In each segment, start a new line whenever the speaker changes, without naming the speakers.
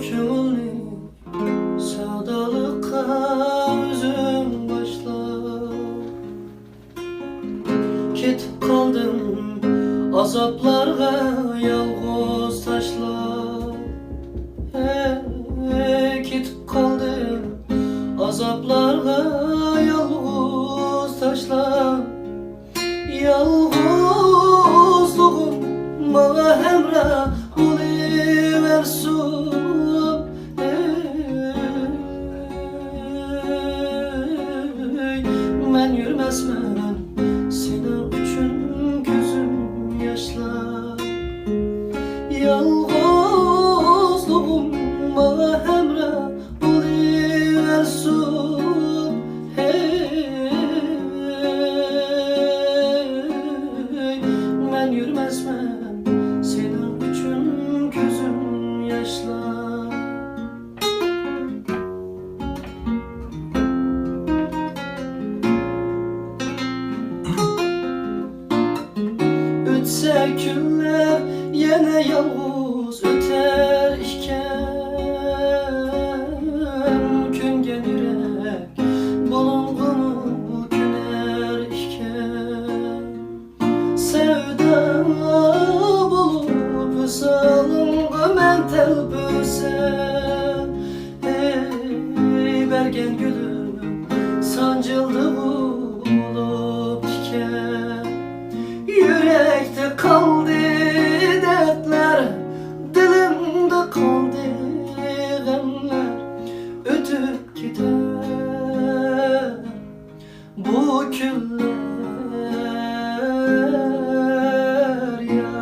köngülni sevdalıkka özüm başlap ketip kaldım azaplarga yalğız taşlap ketip kaldım azaplarga yalğız taşlap yalğızlığım bana hemrah oluversun. Ben yürümezmem senin üçün gözüm yaşlar. Yalğızlığım bana hemrah oluversun. Ben yürümezmem senin üçün gözüm yaşlar. Ötse günler yine yalğız öter işken küngen yürek bulunğumu küner işken sevda bulup salınğı men telbüsen bergen gülüm sancıldı bulup diken yürekte kaldı dertler, dilimde kaldı gamlar ötüp gider bu küller ya.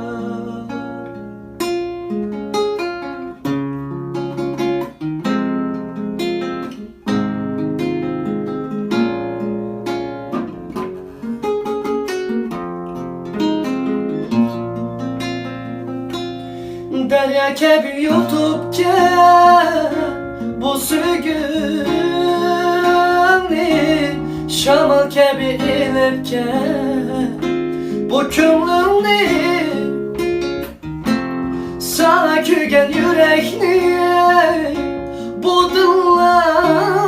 Derya kebi yutup gel bu sürgünni şamal kebi inip gel bu köngülni sana kügen yürekni bu dillani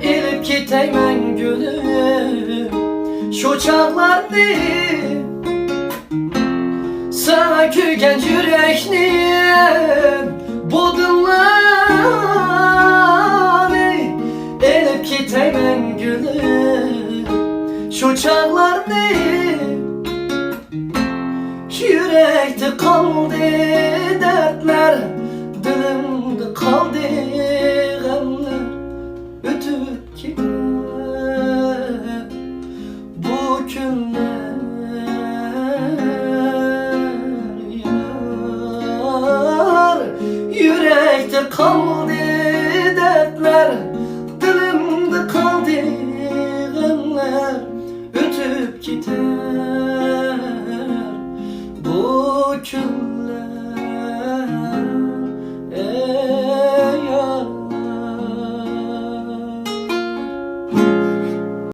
ilip giteymen gülüm şu çağlarni sana kügen yürekni bu dillani elip giteymen gülüm şu çağlarni yürekte kaldı dertler dilimde kaldı gamlar ötüp gider bu günler. Yürekte kaldı dertler, dilimde kaldı gamlar ötüp gider bu gün.